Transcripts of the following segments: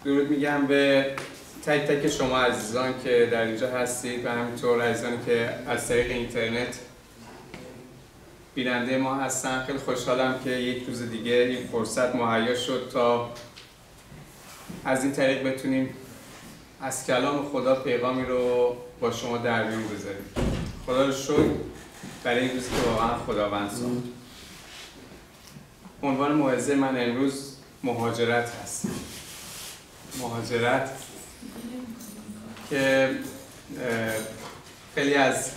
درود میگم به تک تک شما عزیزان که در اینجا هستید و همینطور عزیزانی که از طریق اینترنت بیننده ما هستن. خیلی خوشحالم که یک روز دیگه این فرصت مهیا شد تا از این طریق بتونیم از کلام خدا پیغامی رو با شما در میون بذاریم. خدا رو شکر برای این روزی که واقعا خداوند ساخت. عنوان موعظه من امروز مهاجرت هست. مهاجرت که خیلی از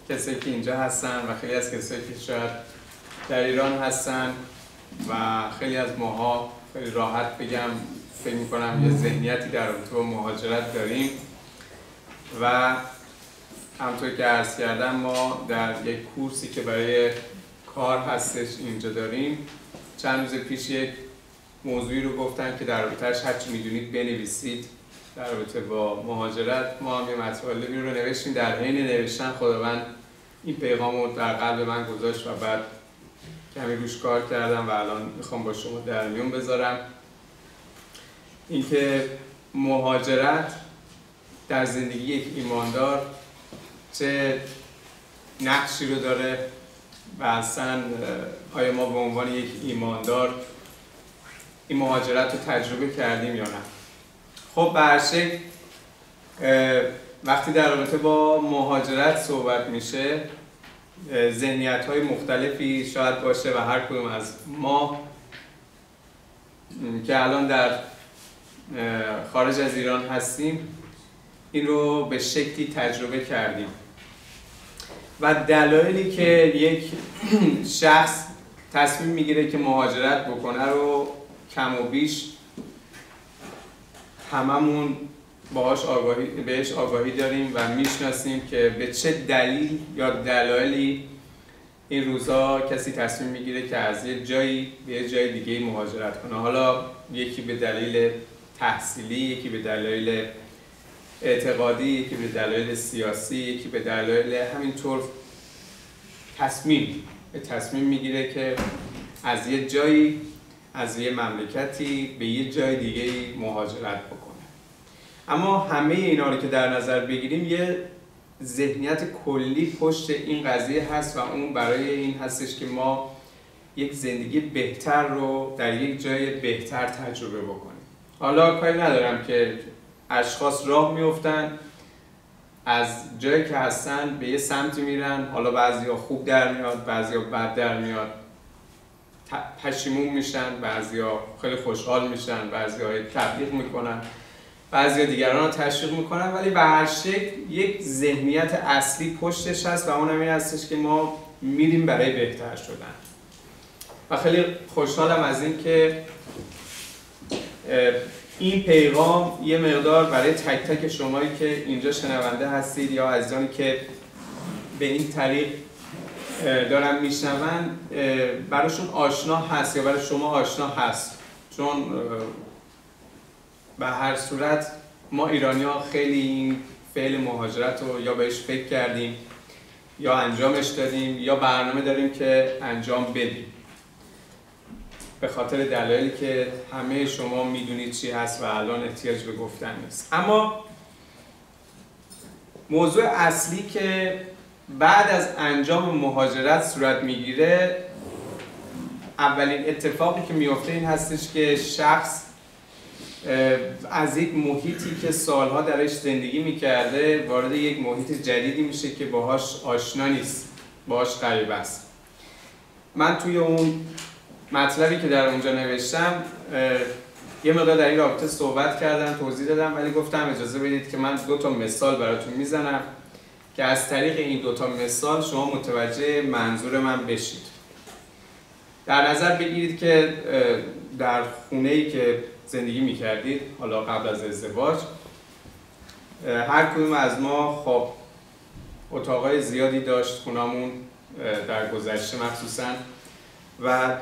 کسایی که اینجا هستن و خیلی از کسایی که شاید در ایران هستن و خیلی از ماها خیلی راحت بگم فکر می‌کنم یه ذهنیتی در رابطه با مهاجرت داریم و همونطور که عرض کردم ما در یک کورسی که برای کار هستش اینجا داریم. چند روز پیش یک موضوعی رو گفتن که در رابطه‌اش هرچی میدونید بنویسید در رابطه با مهاجرت. ما هم یه مطالبی رو نوشتیم، در حین نوشتن خداوند این پیغام رو در قلب من گذاشت و بعد کمی روش کار کردم و الان میخوام با شما در میون بذارم. اینکه مهاجرت در زندگی یک ایماندار چه نقشی رو داره و اصلا آیا ما به عنوان یک ایماندار این مهاجرت رو تجربه کردیم یا نه. خب به هر شکل وقتی در رابطه با مهاجرت صحبت میشه ذهنیت‌های مختلفی شاید باشه و هر کدوم از ما که الان در خارج از ایران هستیم این رو به شکلی تجربه کردیم و دلایلی که یک شخص تصمیم میگیره که مهاجرت بکنه رو کم و بیش هممون بهش آگاهی داریم و میشناسیم که به چه دلیل یا دلایلی این روزا کسی تصمیم میگیره که از یه جایی به یه جای دیگه مهاجرت کنه. حالا یکی به دلیل تحصیلی، یکی به دلایل اعتقادی، یکی به دلایل سیاسی، یکی به دلایل همینطور تصمیم میگیره که از یه جایی، از یه مملکتی به یه جای دیگه مهاجرت بکنه. اما همه اینا رو که در نظر بگیریم یه ذهنیت کلی پشت این قضیه هست و اون برای این هستش که ما یک زندگی بهتر رو در یک جای بهتر تجربه بکنیم. حالا کاری ندارم که اشخاص راه میفتن از جایی که هستن به یه سمتی میرن، حالا بعضیا خوب در میاد، بعضیا بد در میاد، پشیمون میشن، بعضیا خیلی خوشحال میشن، بعضیا تبلیغ میکنن، بعضیا دیگران رو تشویق میکنن، ولی به هر شکل یک ذهنیت اصلی پشتش هست و اون همین هستش که ما میریم برای بهتر شدن. و خیلی خوشحالم از این که این پیغام یه مقدار برای تک تک شمایی که اینجا شنونده هستید یا عزیزانی که به این طریق دارن میشنون براشون آشنا هست یا برای شما آشنا هست، چون به هر صورت ما ایرانی ها خیلی این فعل مهاجرت رو یا بهش فکر کردیم یا انجامش دادیم یا برنامه داریم که انجام بدیم به خاطر دلایلی که همه شما میدونید چی هست و الان احتیاج به گفتن نیست. اما موضوع اصلی که بعد از انجام مهاجرت صورت میگیره، اولین اتفاقی که میفته این هستش که شخص از یک محیطی که سالها درش زندگی میکرده وارد یک محیط جدیدی میشه که باهاش آشنا نیست، باهاش غریبه است. من توی اون مطلبی که در اونجا نوشتم یه مقدار در این رابطه صحبت کردم، توضیح دادم، ولی گفتم اجازه بدید که من 2 مثال براتون میزنم که از طریق این 2 مثال شما متوجه منظور من بشید. در نظر بگیرید که در خونه‌ای که زندگی میکردید، حالا قبل از ازدواج، هر کدوم از ما خب اتاقای زیادی داشت خونمون در گذشته مخصوصاً و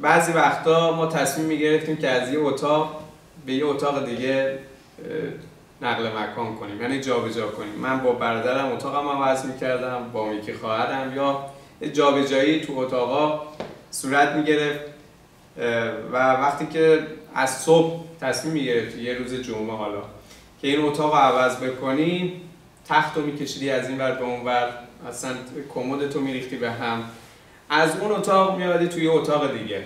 بعضی وقتا ما تصمیم میگرفتیم که از یه اتاق به یه اتاق دیگه نقل مکان کنیم، یعنی جابجا کنیم. من با برادرم اتاقم عوض میکردم، با یکی خواهرم، یا جابجایی تو اتاقا صورت میگرفت و وقتی که از صبح تصمیم میگرفتی یه روز جمعه حالا که این اتاق رو عوض بکنی، تخت رو میکشیدی از این ور به اون ور، اصلا کمدتو میریختی به هم، از اون اتاق میادی توی اتاق دیگه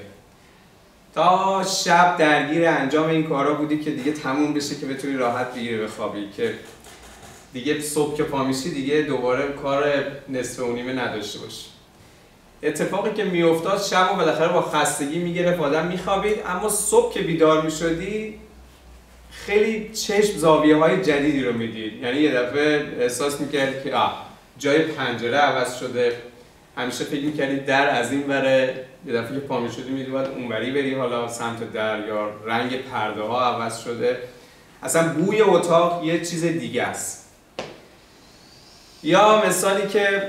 تا شب درگیر انجام این کارا بودی که دیگه تموم بشه که بتونی راحت بگیری بخوابی، که دیگه صبح که پا میشی دیگه دوباره کار نصف و نیمه نداشته باشی. اتفاقی که میافتاد شب و بالاخره با خستگی میگرفت آدم میخوابید، اما صبح که بیدار میشدی خیلی چشم زاویه های جدیدی رو میدید. یعنی یه دفعه احساس میکردی که جای پنجره عوض شده، همیشه فکر میکردی در از این وره، یه دفعه که پا میشدی میدی باید اونوری بری حالا سمت در، یا رنگ پرده ها عوض شده، اصلا بوی اتاق یه چیز دیگه است. یا مثالی که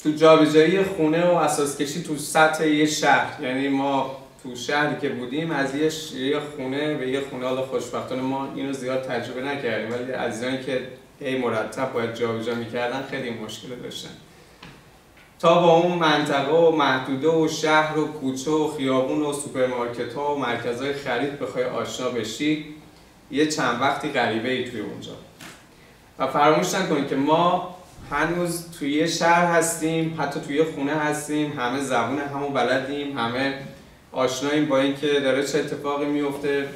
تو جابجایی خونه و اساس کشی تو سطح یه شهر، یعنی ما تو شهری که بودیم از یه خونه به یه خونه، حالا خوشبختانه ما اینو زیاد تجربه نکردیم، ولی عزیزانی که مرتب باید جابجا میکردن خیلی مشکل داشتن. تا با اون منطقه و محدوده و شهر و کوچه و خیابون و سوپرمارکت ها و مرکزهای خرید بخوای آشنا بشی، یه چند وقتی غریبه ای توی اونجا. و فراموش نکنید که ما هنوز توی یه شهر هستیم، حتی توی یه خونه هستیم، همه زبون همو بلدیم، همه آشناییم با این که داره چه اتفاقی میفته،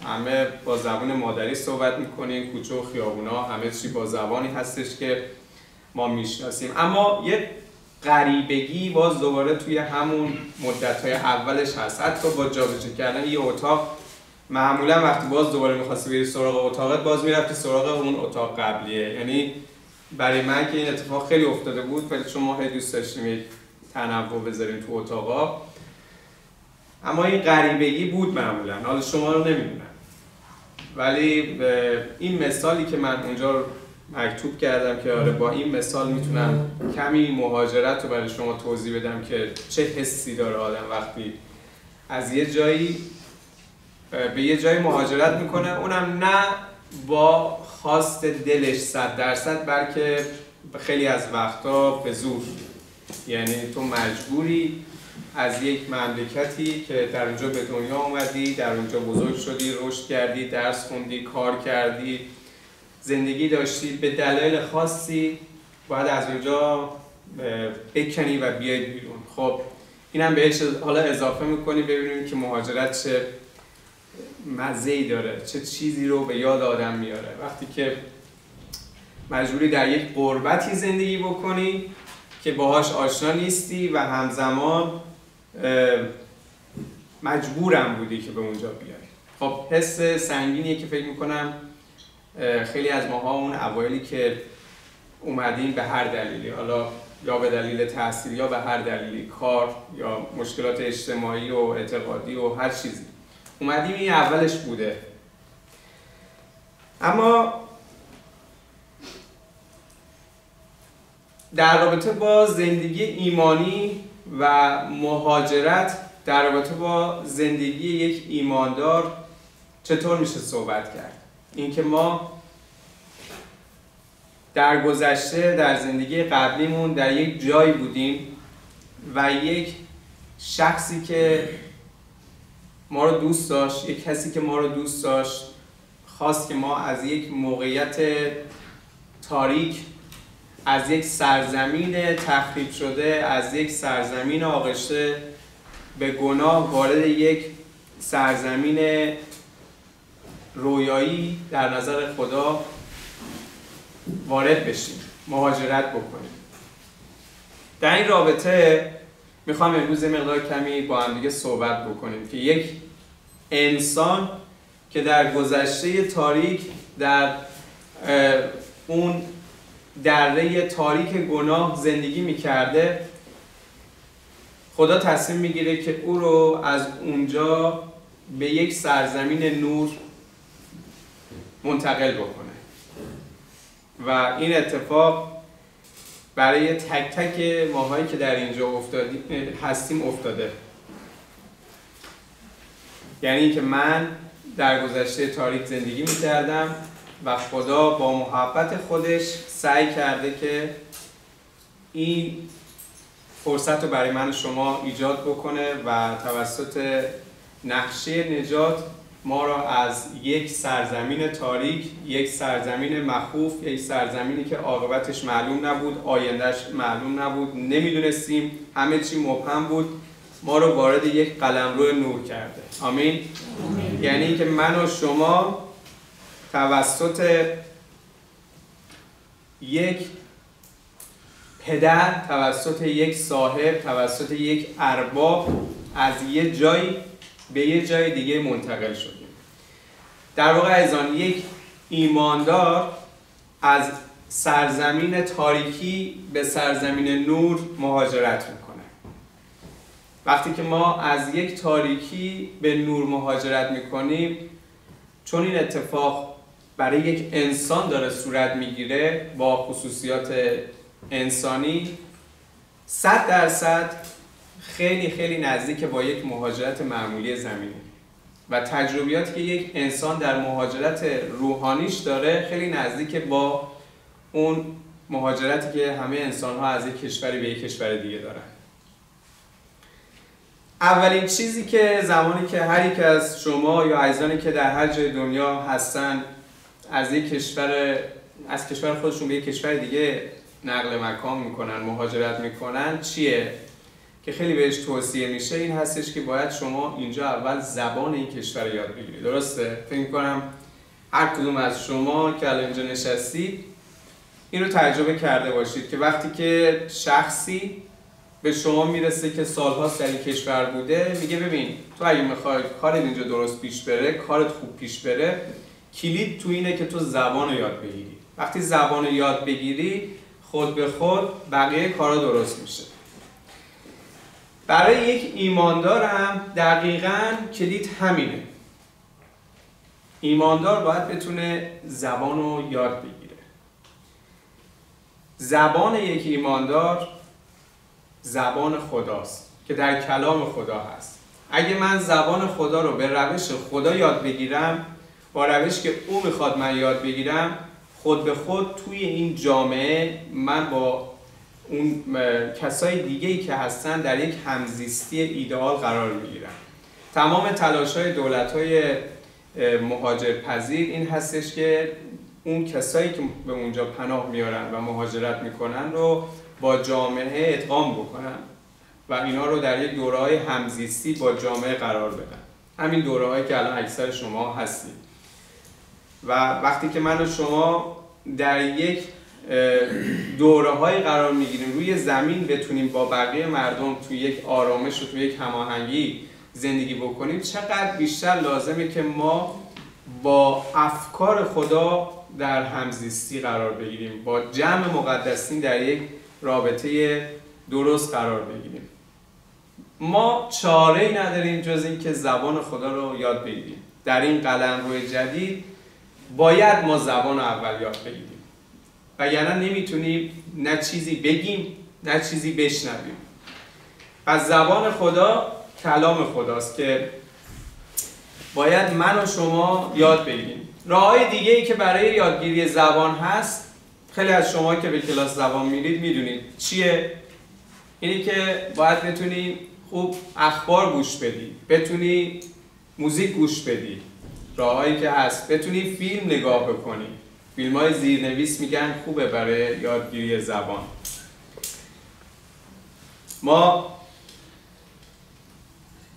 همه با زبون مادری صحبت میکنیم، کوچه و خیابونا همه چی با زبانی هستش که ما میشناسیم. اما یه غریبگی باز دوباره توی همون مدت‌های اولش هست. حتی با جابجا کردن یه اتاق، معمولا وقتی باز دوباره می‌خواستی بری سراغ اتاقت، باز میرفتی سراغ اون اتاق قبلیه. یعنی برای من که این اتفاق خیلی افتاده بود، ولی چون ما خیلی دوست داشتیم یک تنوع بذاریم تو اتاقا، اما این غریبگی بود معمولا. حالا شما رو نمیدونم، ولی این مثالی که من اونجا مکتوب کردم که آره با این مثال میتونم کمی مهاجرت رو برای شما توضیح بدم که چه حسی داره آدم وقتی از یه جایی به یه جایی مهاجرت میکنه، اونم نه با خواست دلش 100%، بلکه خیلی از وقتا به زور. یعنی تو مجبوری از یک مملکتی که در اونجا به دنیا اومدی، در اونجا بزرگ شدی، رشد کردی، درس خوندی، کار کردی، زندگی داشتی، به دلایل خاصی باید از اونجا بکنی و بیای بیرون. خب اینم بهش حالا اضافه میکنی ببینیم که مهاجرت چه مزه‌ای داره، چه چیزی رو به یاد آدم میاره وقتی که مجبوری در یک غربتی زندگی بکنی که باهاش آشنا نیستی و همزمان مجبورم بودی که به اونجا بیای. خب حس سنگینیه که فکر میکنم خیلی از ماها اون اوایلی که اومدیم به هر دلیلی، حالا یا به دلیل تحصیل یا به هر دلیلی، کار یا مشکلات اجتماعی و اعتقادی و هر چیزی، اومدیم این اولش بوده. اما در رابطه با زندگی ایمانی و مهاجرت، در رابطه با زندگی یک ایماندار چطور میشه صحبت کرد؟ اینکه ما در گذشته در زندگی قبلیمون در یک جایی بودیم و یک شخصی که ما رو دوست داشت، یک کسی که ما رو دوست داشت، خواست که ما از یک موقعیت تاریک، از یک سرزمین تخریب شده، از یک سرزمین آغشته به گناه وارد یک سرزمین رویایی در نظر خدا وارد بشیم، مهاجرت بکنیم. در این رابطه میخوام امروز مقدار کمی با هم دیگه صحبت بکنیم که یک انسان که در گذشته تاریک، در اون دره تاریک گناه زندگی میکرده، خدا تصمیم میگیره که او رو از اونجا به یک سرزمین نور منتقل بکنه و این اتفاق برای تک تک ماهایی که در اینجا هستیم افتاده. یعنی که من در گذشته تاریک زندگی میکردم و خدا با محبت خودش سعی کرده که این فرصت رو برای من و شما ایجاد بکنه و توسط نقشه نجات ما را از یک سرزمین تاریک، یک سرزمین مخوف، یک سرزمینی که عاقبتش معلوم نبود، آیندهش معلوم نبود، نمیدونستیم، همه چی مبهم بود، ما رو وارد یک قلمرو نور کرده. آمین. یعنی که من و شما توسط یک پدر، توسط یک صاحب، توسط یک ارباب از یه جایی به یه جای دیگه منتقل شدیم. در واقع عزیزان، یک ایماندار از سرزمین تاریکی به سرزمین نور مهاجرت میکنه. وقتی که ما از یک تاریکی به نور مهاجرت میکنیم، چون این اتفاق برای یک انسان داره صورت میگیره با خصوصیات انسانی، 100% خیلی خیلی نزدیک با یک مهاجرت معمولی زمینی و تجربیاتی که یک انسان در مهاجرت روحانیش داره خیلی نزدیک با اون مهاجرتی که همه انسان ها از یک کشوری به یک کشور دیگه دارن. اولین چیزی که زمانی که هر یک از شما یا عزیزانی که در هر جای دنیا هستن از کشور خودشون به یک کشور دیگه نقل مکان میکنن، مهاجرت میکنن، چیه که خیلی بهش توصیه میشه؟ این هستش که باید شما اینجا اول زبان این کشور رو یاد بگیرید. درسته؟ فکر میکنم هر کدوم از شما که الان اینجا نشستید این رو تجربه کرده باشید که وقتی که شخصی به شما میرسه که سالهاست در این کشور بوده، میگه ببین تو اگه میخوای کارت اینجا درست پیش بره، کارت خوب پیش بره، کلید تو اینه که تو زبان رو یاد بگیری. وقتی زبان رو یاد بگیری، خود به خود بقیه کارا درست میشه. برای یک ایماندار هم دقیقاً کلید همینه. ایماندار باید بتونه زبان رو یاد بگیره. زبان یک ایماندار زبان خداست که در کلام خدا هست. اگه من زبان خدا رو به روش خدا یاد بگیرم، با روشی که او میخواد من یاد بگیرم، خود به خود توی این جامعه من با اون کسای دیگه‌ای که هستن در یک همزیستی ایدئال قرار میگیرم. تمام تلاش‌های دولت‌های مهاجرپذیر این هستش که اون کسایی که به اونجا پناه میارن و مهاجرت میکنن رو با جامعه ادغام بکنن و اینا رو در یک دوره‌های همزیستی با جامعه قرار بدن. همین دوره‌هایی که الان اکثر شما هستید. و وقتی که من و شما در یک دوره‌های قرار میگیریم روی زمین، بتونیم با بقیه مردم توی یک آرامش و توی یک هماهنگی زندگی بکنیم، چقدر بیشتر لازمه که ما با افکار خدا در همزیستی قرار بگیریم، با جمع مقدسین در یک رابطه درست قرار بگیریم. ما چاره‌ای نداریم جز این که زبان خدا رو یاد بگیریم. در این قلمرو جدید باید ما زبان رو اول یاد بگیریم، وگرنه نمیتونیم نه چیزی بگیم نه چیزی بشنویم. پس زبان خدا کلام خداست که باید من و شما یاد بگیریم. راه‌های دیگه‌ای که برای یادگیری زبان هست، خیلی از شما که به کلاس زبان میرید میدونید چیه؟ اینی که باید بتونی خوب اخبار گوش بدی، بتونی موزیک گوش بدی، راه‌هایی که هست، بتونی فیلم نگاه بکنی. فیلم‌های زیرنویس میگن خوبه برای یادگیری زبان. ما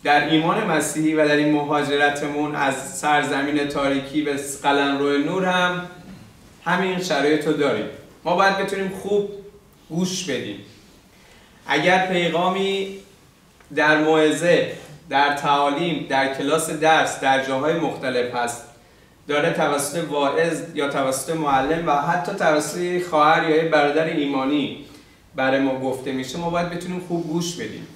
در ایمان مسیحی و در این مهاجرتمون از سرزمین تاریکی به قلمرو نور هم همین شرایط رو داریم. ما باید بتونیم خوب گوش بدیم. اگر پیغامی در موعظه، در تعالیم، در کلاس درس، در جاهای مختلف هست، داره توسط واعظ یا توسط معلم و حتی توسط خواهر یا برادر ایمانی برای ما گفته میشه، ما باید بتونیم خوب گوش بدیم.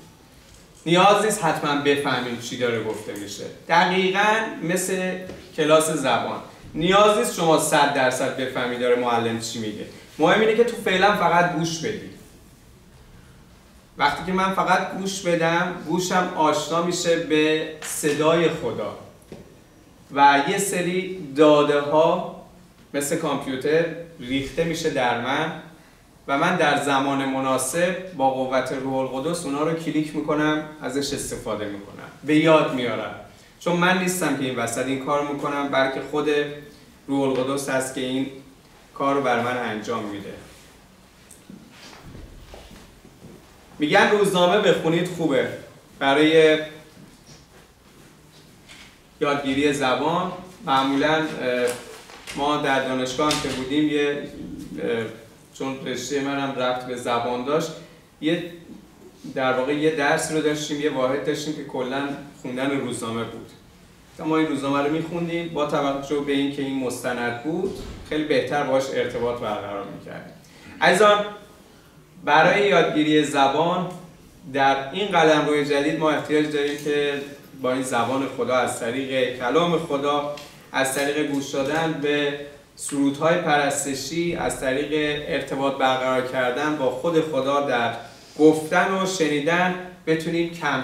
نیاز نیست حتما بفهمیم چی داره گفته میشه. دقیقاً مثل کلاس زبان، نیاز نیست شما 100% بفهمی داره معلم چی میگه. مهم اینه که تو فعلا فقط گوش بدی. وقتی که من فقط گوش بدم، گوشم آشنا میشه به صدای خدا و یه سری داده ها مثل کامپیوتر ریخته میشه در من و من در زمان مناسب با قوت روح القدس اونا رو کلیک میکنم، ازش استفاده میکنم، به یاد میارم. چون من نیستم که این وسط این کار میکنم، بلکه خود روح القدس هست که این کار رو بر من انجام میده. میگن روزنامه بخونید خوبه برای یادگیری زبان. معمولا ما در دانشگاه که بودیم چون رشته منم ربط به زبان داشت، در واقع یه درس رو داشتیم، یه واحد داشتیم که کلا خوندن روزنامه بود. ما این روزنامه رو میخوندیم، با توجه به اینکه این مستند بود خیلی بهتر باهاش ارتباط برقرار میکردیم. عزیزان، برای یادگیری زبان در این قلمرو جدید ما احتیاج داریم که با این زبان خدا از طریق کلام خدا، از طریق گوش دادن به سرودهای پرستشی، از طریق ارتباط برقرار کردن با خود خدا در گفتن و شنیدن بتونیم کم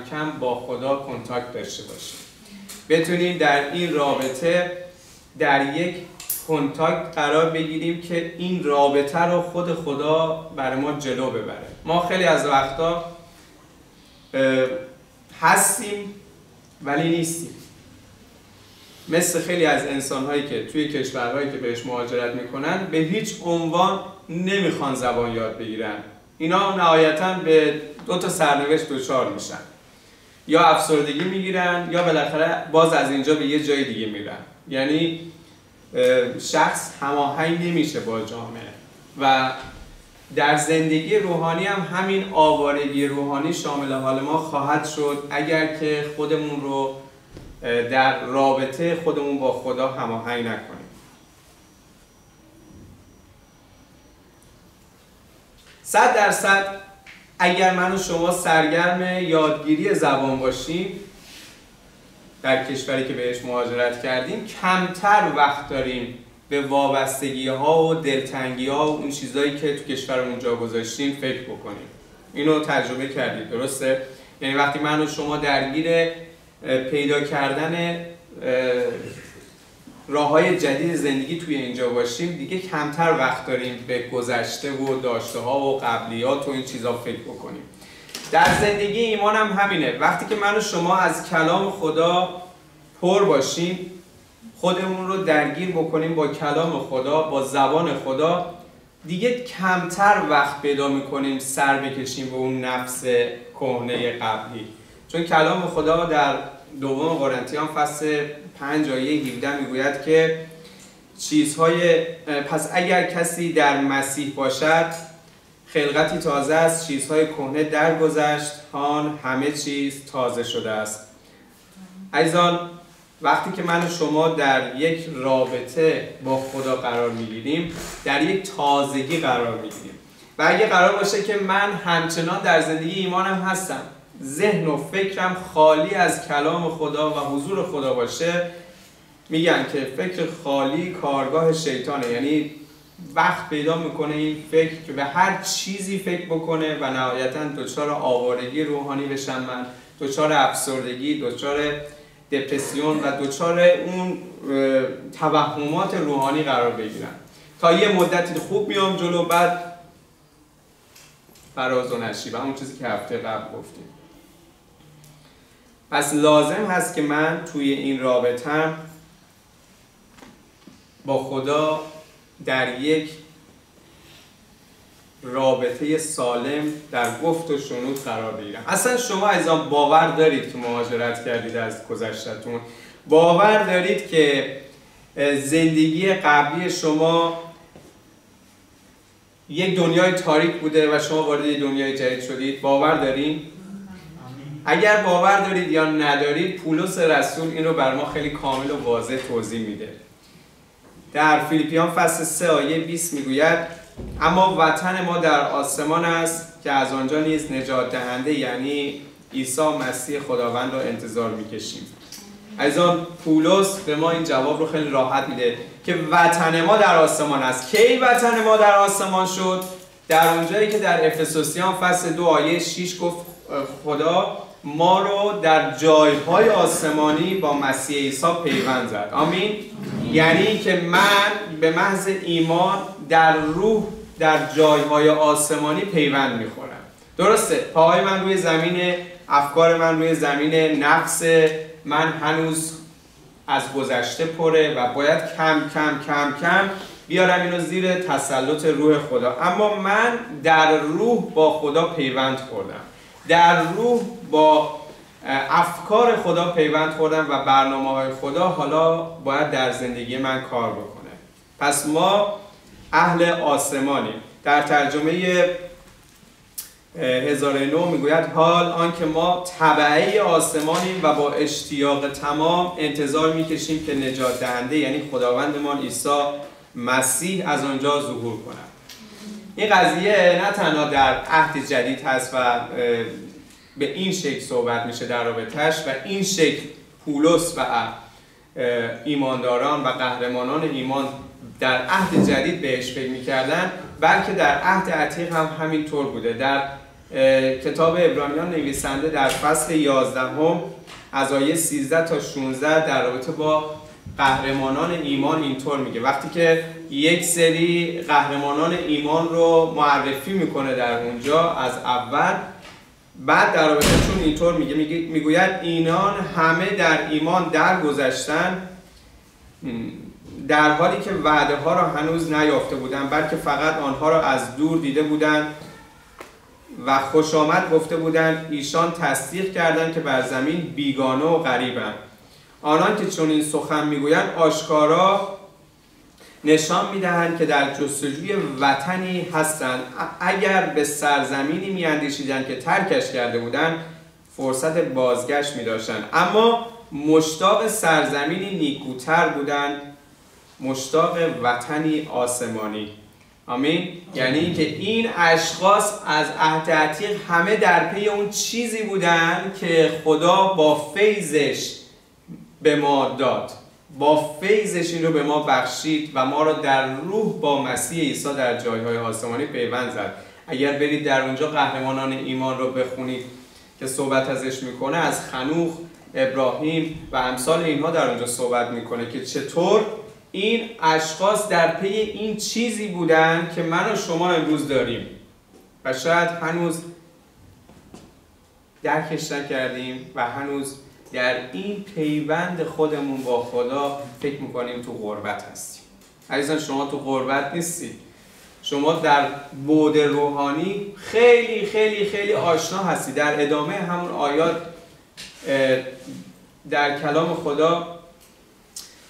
کم با خدا کنتاکت داشته باشیم. بتونیم در این رابطه در یک کنتاکت قرار بگیریم که این رابطه رو خود خدا برای ما جلو ببره. ما خیلی از وقتا هستیم ولی نیستیم. مثل خیلی از انسان‌هایی که توی کشورهایی که بهش مهاجرت میکنن به هیچ عنوان نمیخوان زبان یاد بگیرن. اینا نهایتاً به 2 سرنوشت دچار میشن. یا افسردگی میگیرن یا بالاخره باز از اینجا به یه جای دیگه میرن. یعنی شخص هماهنگ نمیشه با جامعه. و در زندگی روحانی هم همین آوارگی روحانی شامل حال ما خواهد شد اگر که خودمون رو در رابطه خودمون با خدا هماهنگ نکنیم. 100% اگر من و شما سرگرم یادگیری زبان باشیم در کشوری که بهش مهاجرت کردیم، کمتر وقت داریم به وابستگی ها و دلتنگی ها و اون چیزایی که تو کشورمون جا گذاشتیم فکر بکنیم. اینو تجربه کردید، درسته؟ یعنی وقتی من و شما درگیر پیدا کردن راه‌های جدید زندگی توی اینجا باشیم، دیگه کمتر وقت داریم به گذشته و داشته ها و قبلیات و این چیزا فکر بکنیم. در زندگی ایمان هم همینه. وقتی که من و شما از کلام خدا پر باشیم، خودمون رو درگیر بکنیم با کلام خدا، با زبان خدا، دیگه کمتر وقت پیدا میکنیم سر بکشیم به اون نفس کهنه قبلی. چون کلام خدا در دوم قرنتیان فصل 5 آیه 17 میگوید که پس اگر کسی در مسیح باشد خلقتی تازه است، چیزهای کهنه درگذشت، هان همه چیز تازه شده است. عزیزان، وقتی که من و شما در یک رابطه با خدا قرار میگیریم، در یک تازگی قرار میگیریم. و اگه قرار باشه که من همچنان در زندگی ایمانم هستم، ذهن و فکرم خالی از کلام خدا و حضور خدا باشه، میگن که فکر خالی کارگاه شیطانه. یعنی وقت پیدا میکنه این فکر که به هر چیزی فکر بکنه و نهایتاً دچار آوارگی روحانی بشم، من دچار افسردگی، دچار دپرسیون و دچار اون توهمات روحانی قرار بگیرم. تا یه مدتی خوب میام جلو، بعد فراز و نشیب، همون چیزی که هفته قبل گفتیم. پس لازم هست که من توی این رابطه‌ام با خدا در یک رابطه سالم در گفت و شنود قرار بگیرم. اصلا شما عزیزان باور دارید که مهاجرت کردید از گذشته‌تون؟ باور دارید که زندگی قبلی شما یک دنیای تاریک بوده و شما وارد یک دنیای جدید شدید؟ باور دارید؟ اگر باور دارید یا ندارید، پولس رسول این رو بر ما خیلی کامل و واضح توضیح میده. در فیلیپیان فصل 3 آیه 20 میگوید اما وطن ما در آسمان است که از آنجا نیز نجات دهنده یعنی عیسی مسیح خداوند را انتظار میکشیم. عزیزان، پولس به ما این جواب رو خیلی راحت میده که وطن ما در آسمان است. کی وطن ما در آسمان شد؟ در اونجایی که در افسوسیان فصل 2 آیه 6 گفت خدا ما رو در جایهای آسمانی با مسیح عیسی پیوند زد. آمین. یعنی که من به محض ایمان در روح در جایهای آسمانی پیوند میخورم. درسته، پاهای من روی زمین، افکار من روی زمین، نفس من هنوز از گذشته پره و باید کم کم کم کم بیارم اینو زیر تسلط روح خدا. اما من در روح با خدا پیوند خوردم، در روح با افکار خدا پیوند خوردم و برنامه‌های خدا حالا باید در زندگی من کار بکنه. پس ما اهل آسمانیم. در ترجمه 1009 میگوید حال آنکه ما تبعه آسمانیم و با اشتیاق تمام انتظار میکشیم که نجات دهنده یعنی خداوندمان عیسی مسیح از آنجا ظهور کند. این قضیه نه تنها در عهد جدید هست و به این شکل صحبت میشه در رابطه‌اش و این شکل پولس و ایمانداران و قهرمانان ایمان در عهد جدید بهش فکر میکردن، بلکه در عهد عتیق هم همینطور بوده. در کتاب عبرانیان نویسنده در فصل 11 از آیه 13 تا 16 در رابطه با قهرمانان ایمان اینطور میگه. وقتی که یک سری قهرمانان ایمان رو معرفی میکنه در اونجا از اول، بعد در رابطه چون اینطور میگوید اینان همه در ایمان درگذشتن در حالی که وعده ها را هنوز نیافته بودند، بلکه فقط آنها را از دور دیده بودند و خوش آمد گفته بودند. ایشان تصدیق کردند که بر زمین بیگانه و غریبند. آنان که چون این سخن میگویند آشکارا نشان میدهند که در جستجوی وطنی هستند. اگر به سرزمینی میاندیشیدند که ترکش کرده بودند فرصت بازگشت می‌داشتند، اما مشتاق سرزمینی نیکوتر بودند، مشتاق وطنی آسمانی. آمین. یعنی که این اشخاص از عهد عتیق همه در پی اون چیزی بودند که خدا با فیضش به ما داد، با فیضش این رو به ما بخشید و ما رو در روح با مسیح عیسی در جایهای آسمانی پیوند زد. اگر برید در اونجا قهرمانان ایمان رو بخونید که صحبت ازش میکنه، از خنوخ، ابراهیم و امثال اینها در اونجا صحبت میکنه که چطور این اشخاص در پی این چیزی بودن که من و شما امروز داریم و شاید هنوز درکش نکردیم و هنوز در این پیوند خودمون با خدا فکر میکنیم تو غربت هستیم. عزیزان شما تو غربت نیستید، شما در بعد روحانی خیلی خیلی خیلی آشنا هستید. در ادامه همون آیات در کلام خدا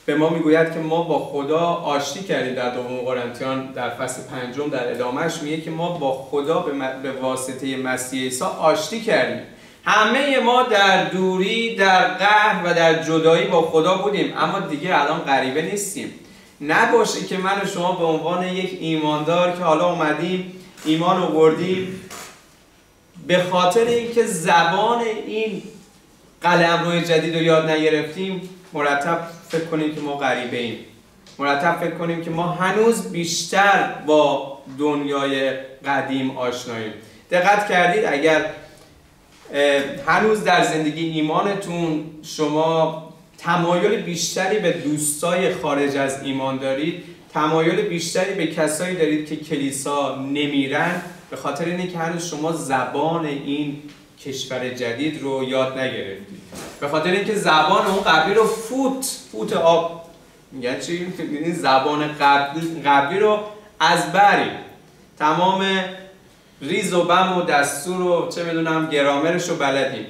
به ما میگوید که ما با خدا آشتی کردیم. در دوم قرنتیان در فصل 5 در ادامهش میگه که ما با خدا به واسطه مسیح عیسی آشتی کردیم. همه ما در دوری، در قهر و در جدایی با خدا بودیم، اما دیگه الان غریبه نیستیم. نباشه که من و شما به عنوان یک ایماندار که حالا اومدیم ایمان آوردیم، به خاطر اینکه زبان این قلمرو جدید رو یاد نگرفتیم مرتب فکر کنیم که ما غریبه ایم، مرتب فکر کنیم که ما هنوز بیشتر با دنیای قدیم آشناییم. دقت کردید اگر هنوز در زندگی ایمانتون شما تمایل بیشتری به دوستای خارج از ایمان دارید، تمایل بیشتری به کسایی دارید که کلیسا نمیرن، به خاطر اینه که هنوز شما زبان این کشور جدید رو یاد نگرفتید، به خاطر اینکه زبان اون قبلی رو فوت آب میگن چی؟ یعنی زبان قبلی رو از بری، تمام ریز و بم و دستور و چه میدونم گرامرش رو بلدیم.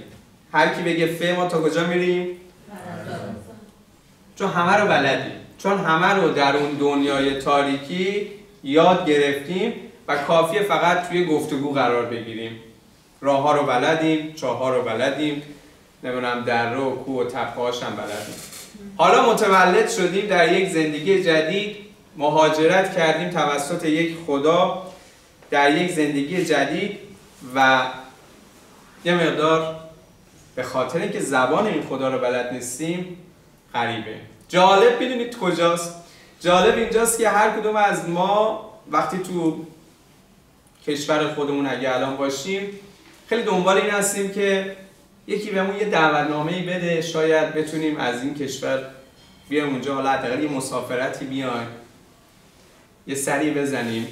هر کی بگه ف ما تا کجا میریم؟ چون همه رو بلدیم، چون همه رو در اون دنیای تاریکی یاد گرفتیم و کافیه فقط توی گفتگو قرار بگیریم. راه ها رو بلدیم، چاه ها رو بلدیم، نمیدونم در رو کوه و تپه‌هاش هم بلدیم. حالا متولد شدیم در یک زندگی جدید، مهاجرت کردیم توسط یک خدا در یک زندگی جدید و یه مقدار به خاطر اینکه زبان این خدا رو بلد نیستیم غریبه. جالب بدونید کجاست؟ جالب اینجاست که هر کدوم از ما وقتی تو کشور خودمون اگه الان باشیم خیلی دنبال این هستیم که یکی بهمون یه دعوتنامه‌ای بده، شاید بتونیم از این کشور بیایم اونجا، حالا حداقل یه مسافرتی بیایم، یه سری بزنیم.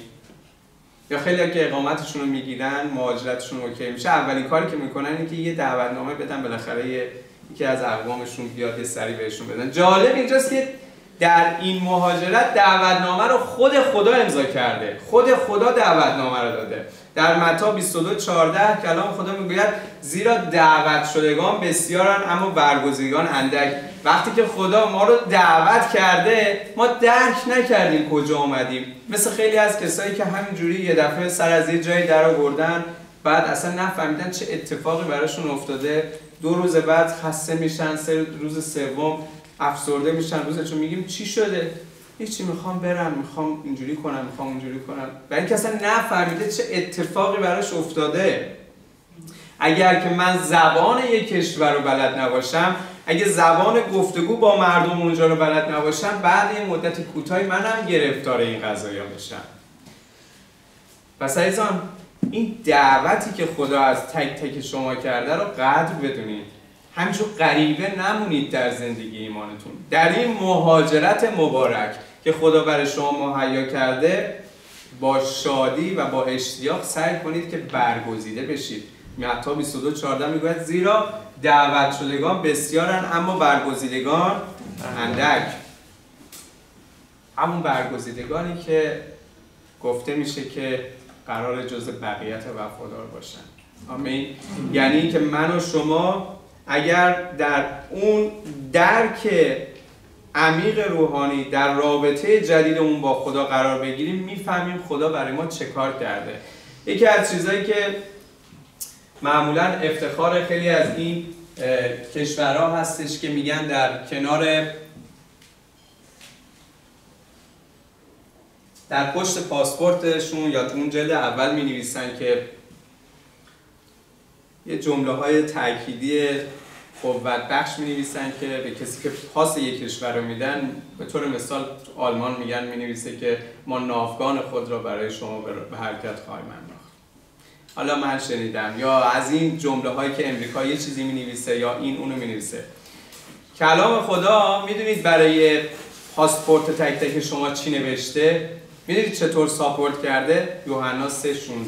یا خیلی که اقامتشون رو میگیرن، مهاجرتشون اوکی میشه، اولین کاری که میکنن اینه که یه دعوتنامه بدن بالاخره یکی از اقوامشون بیاد یه سری بهشون بدن. جالب اینجاست که در این مهاجرت دعوتنامه رو خود خدا امضا کرده، خود خدا دعوتنامه رو داده. در متی 22:14 کلام خدا میگوید زیرا دعوت شدگان بسیارن اما برگزیدگان اندک. وقتی که خدا ما رو دعوت کرده ما درک نکردیم کجا اومدیم، مثل خیلی از کسایی که همینجوری یه دفعه سر از یه جایی در آوردن بعد اصلا نفهمیدن چه اتفاقی براشون افتاده، 2 روز بعد خسته میشن، 3 روز سوم افسرده میشن. روزشون میگیم چی شده؟ هیچی، میخوام برم، میخوام اینجوری کنم، میخوام اونجوری کنم، برای اینکه اصلا نفهمیده چه اتفاقی براش افتاده. اگر که من زبان یک کشور رو بلد نباشم، اگه زبان گفتگو با مردم اونجا رو بلد نباشم، بعد یه مدت کوتاهی منم گرفتار این قضایا بشم. پس عزیزان این دعوتی که خدا از تک تک شما کرده رو قدر بدونید، همینجور غریبه نمونید در زندگی ایمانتون. در این مهاجرت مبارک که خدا برای شما مهیا کرده با شادی و با اشتیاق سعی کنید که برگزیده بشید. متی 22:14 میگوید زیرا دعوت شدگان بسیارن اما برگزیدگان اندک. همون برگزیدگانی که گفته میشه که قرار جزء بقیت وفادار باشن. آمین. یعنی که من و شما اگر در اون درک عمیق روحانی در رابطه جدیدمون با خدا قرار بگیریم، میفهمیم خدا برای ما چه کار کرده. یکی از چیزایی که معمولا افتخار خیلی از این کشورها هستش که میگن در کنار در پشت پاسپورتشون یا اون جلد اول می نویسن که یه جمله های تأکیدی قوت بخش می نویسن که به کسی که پاس یک کشور رو میدن، به طور مثال آلمان میگن می نویسه که ما ناوگان خود را برای شما به حرکت خواهیم انداخت. حالا من شنیدم یا از این جمله هایی که امریکا یه چیزی می نویسه یا این اونو می نویسه. کلام خدا میدونید برای پاسپورت تک تک شما چی نوشته؟ میدونید چطور ساپورت کرده؟ یوحنا 3:16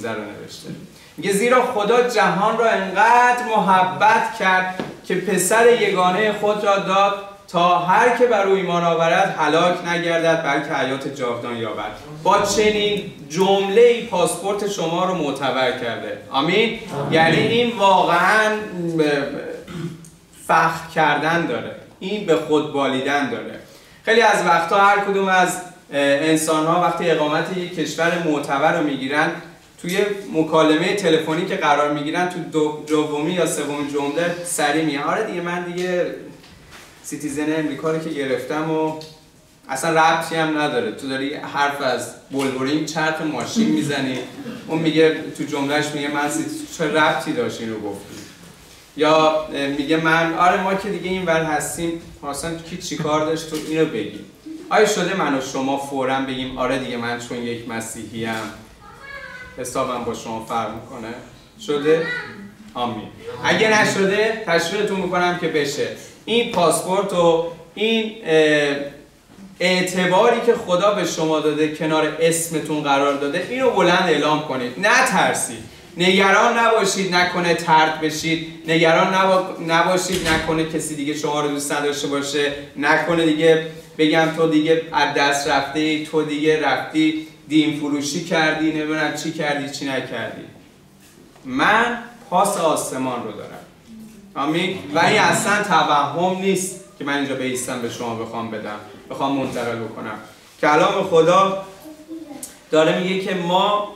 رو نوشته. میگه زیرا خدا جهان را انقدر محبت کرد که پسر یگانه خود را داد تا هر که بر او ایمان آورد هلاک نگردد بلکه حیات جاودان یابد. با چنین جمله‌ای پاسپورت شما رو معتبر کرده. آمین. یعنی این واقعاً فخر کردن داره، این به خود بالیدن داره. خیلی از وقتا هر کدوم از انسان‌ها وقتی اقامت یک کشور معتبر رو میگیرن، توی مکالمه تلفنی که قرار میگیرن تو دومی یا سومین جمله سریع میگن آره دیگه من دیگه سیتیزن امریکا رو که گرفتم و اصلا ربطی هم نداره. تو داری حرف از بلبورینگ چرت ماشین میزنی، اون میگه تو جملهش میگه من چه ربطی داشت این رو گفتی، یا میگه من آره ما که دیگه این ور هستیم، اصلا کی چیکار داشت تو اینو بگی. آیا شده من و شما فوراً بگیم آره دیگه من چون یک مسیحی ام حسابم با شما فرق میکنه؟ شده؟ آمین. اگه نشده تشویقتون میکنم که بشه. این پاسپورت و این اعتباری که خدا به شما داده کنار اسمتون قرار داده، اینو بلند اعلام کنید. نترسید، نگران نباشید نکنه طرد بشید، نگران نباشید نکنه کسی دیگه شما رو دوست نداشته باشه، نکنه دیگه بگم تو دیگه از دست رفته، تو دیگه رفتی دین فروشی کردی، نمیدونم چی کردی چی نکردی. من پاس آسمان رو دارم. آمین. و این اصلا توهم نیست که من اینجا بایستم به شما بخوام بدم، بخوام منتقل بکنم. کلام خدا داره میگه که ما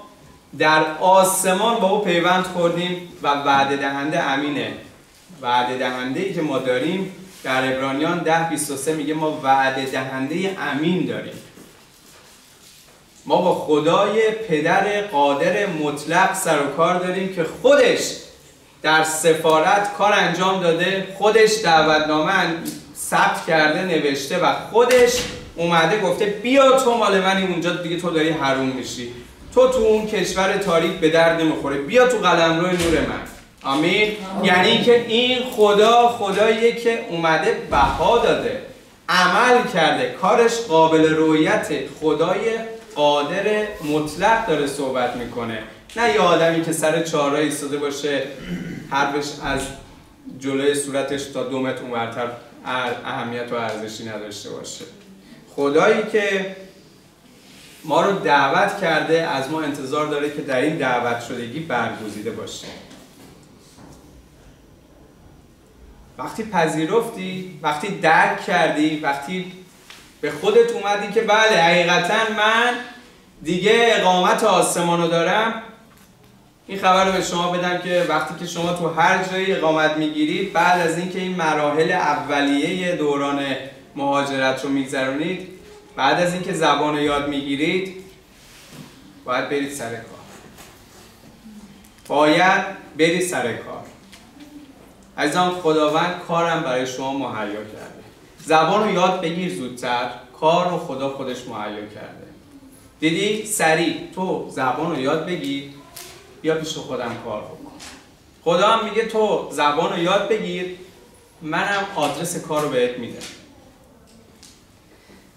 در آسمان با او پیوند خوردیم و وعده دهنده امینه. وعده دهنده‌ای که ما داریم در عبرانیان 10:23 میگه ما وعده دهنده امین داریم. ما با خدای پدر قادر مطلق سر و کار داریم که خودش در سفارت کار انجام داده، خودش دعوتنامه ثبت کرده نوشته و خودش اومده گفته بیا تو مال منی، اونجا دیگه تو داری حروم میشی، تو اون کشور تاریک به درد نمیخوره، بیا تو قلمرو نور من. آمین. یعنی که این خداییه که اومده بها داده، عمل کرده، کارش قابل رؤیت، خدای قادر مطلق داره صحبت میکنه، نه یه آدمی که سر چهارراه ایستاده باشه حرفش از جلوی صورتش تا 2 متر اونورتر اهمیت و ارزشی نداشته باشه. خدایی که ما رو دعوت کرده از ما انتظار داره که در این دعوت شدگی برگزیده باشه. وقتی پذیرفتی، وقتی درک کردی، وقتی به خودت اومدی که بله حقیقتا من دیگه اقامت آسمان رو دارم، این خبر رو به شما بدم که وقتی که شما تو هر جایی اقامت میگیرید، بعد از اینکه این مراحل اولیه دوران مهاجرت رو میگذرونید، بعد از اینکه زبان رو یاد میگیرید، باید برید سر کار. باید برید سر کار. عزیزان، خداوند کارم برای شما مهیا کرده. زبان رو یاد بگیر زودتر، کار رو خدا خودش مهیا کرده. دیدی؟ سریع تو زبان رو یاد بگیر، بیا پیش خودم کار بکن. خدا هم میگه تو زبان رو یاد بگیر، منم آدرس کار رو بهت میدم.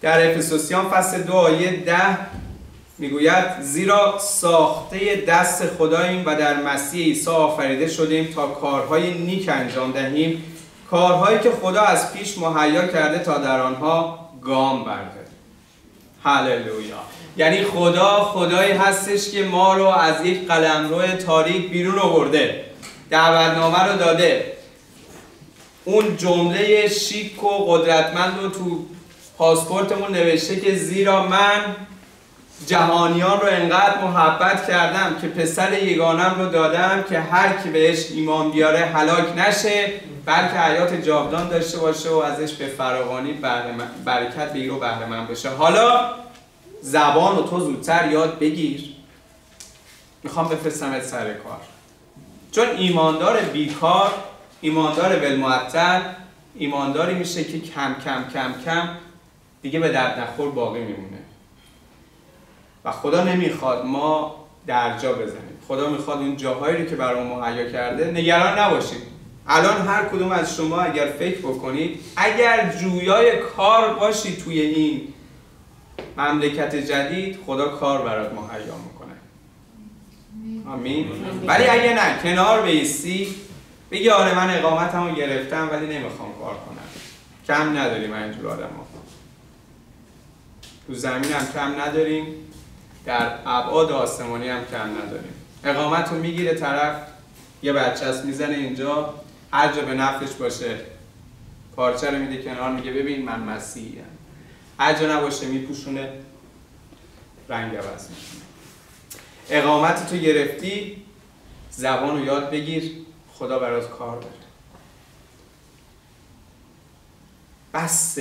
در افسوسیان فصل 2 آیه 10 میگوید زیرا ساخته دست خداییم و در مسیح عیسی آفریده شدیم تا کارهای نیک انجام دهیم، کارهایی که خدا از پیش مهیا کرده تا در آنها گام برداریم. هللویا. یعنی خدا خدایی هستش که ما رو از یک قلمرو تاریک بیرون آورده، دعوتنامه رو داده، اون جمله شیک و قدرتمند رو تو پاسپورتمون نوشته که زیرا من جهانیان رو انقدر محبت کردم که پسر یگانم رو دادم که هر کی بهش ایمان بیاره هلاک نشه بلکه حیات جاودان داشته باشه و ازش به فراوانی برکت بگیره و بهره مند بشه. حالا زبان رو تو زودتر یاد بگیر، میخوام بفرستمت سر کار. چون ایماندار بیکار، ایماندار بالمعطل، ایمانداری میشه که کم کم کم کم دیگه به درد نخور باقی میمونه. و خدا نمیخواد ما درجا بزنیم. خدا میخواد اون جاهایی رو که برامون مهیا کرده نگران نباشید. الان هر کدوم از شما اگر فکر بکنید، اگر جویای کار باشید توی این مملکت جدید، خدا کار برات مهیا میکنه. آمین. ولی اگه نه کنار بایستی بگی آره من اقامتمو گرفتم ولی نمیخوام کار کنم، کم نداریم اینجور آدما. تو زمین هم کم نداریم، در ابعاد آسمانی هم کم نداریم. اقامت رو میگیره طرف، یه بچه‌ست میزنه اینجا، هر جا به نفعش باشه پارچه رو میده کنار، میگه ببین من مسیحیم. هر جا نباشه میپوشونه، رنگ عوض میکنه. اقامت تو گرفتی، زبان رو یاد بگیر، خدا برات کار داره. بس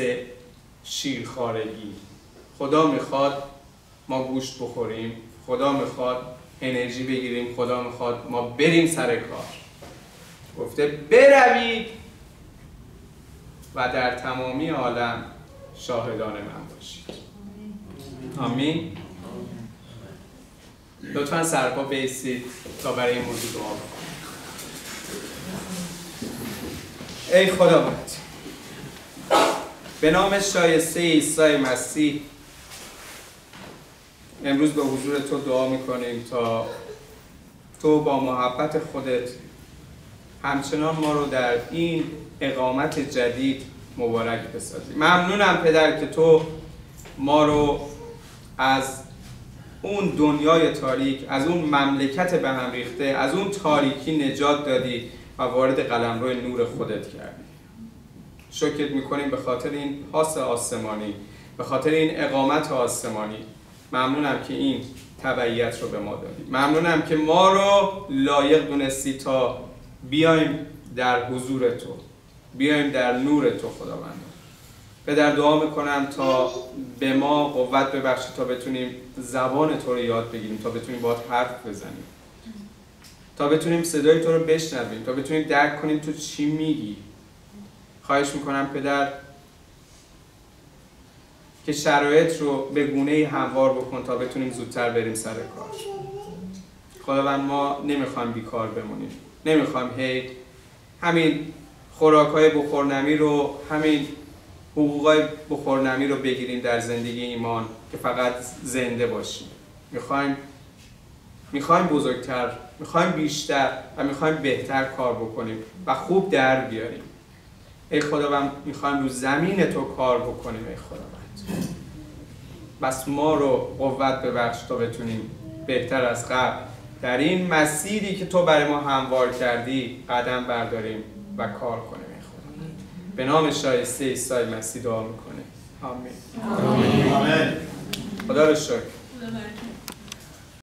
شیرخوارگی. خدا میخواد ما گوشت بخوریم، خدا میخواد انرژی بگیریم، خدا میخواد ما بریم سر کار. گفته بروید و در تمامی عالم شاهدان من باشید. آمین. لطفاً سرپا بایستید تا برای این موضوع دعا بکنید. ای خداوند، به نام شایسته عیسی مسیح امروز به حضور تو دعا میکنیم تا تو با محبت خودت همچنان ما رو در این اقامت جدید مبارک بسازی. ممنونم پدر که تو ما رو از اون دنیای تاریک، از اون مملکت به هم ریخته، از اون تاریکی نجات دادی و وارد قلمرو نور خودت کردی. شکرت میکنیم به خاطر این پاس آسمانی، به خاطر این اقامت آسمانی. ممنونم که این تبعیت رو به ما دادی. ممنونم که ما رو لایق دونستی تا بیایم در حضور تو، بیایم در نور تو. خداوند پدر دعا میکنم تا به ما قوت ببخشی تا بتونیم زبان تو رو یاد بگیریم، تا بتونیم باهات حرف بزنیم، تا بتونیم صدای تو رو بشنویم، تا بتونیم درک کنیم تو چی میگی. خواهش میکنم پدر که شرایط رو به گونه‌ای هموار بکن تا بتونیم زودتر بریم سر کار. خداوند ما نمیخوایم بیکار بمونیم، نمیخوایم همین خوراک‌های بخورنمی رو، همین حقوقای بخورنمی رو بگیریم در زندگی ایمان که فقط زنده باشیم. میخوایم بزرگتر میخوایم بیشتر و میخوایم بهتر کار بکنیم و خوب در بیاریم. ای خداوند میخوایم رو زمین تو کار بکنیم. ای خداوند بس ما رو قوت ببخش تا بتونیم بهتر از قبل در این مسیری که تو برای ما هموار کردی قدم برداریم و کار کنیم. ای خداوند به نام شایسته عیسی مسیح دعا میکنه. آمین. آمین. خدا رو شکر.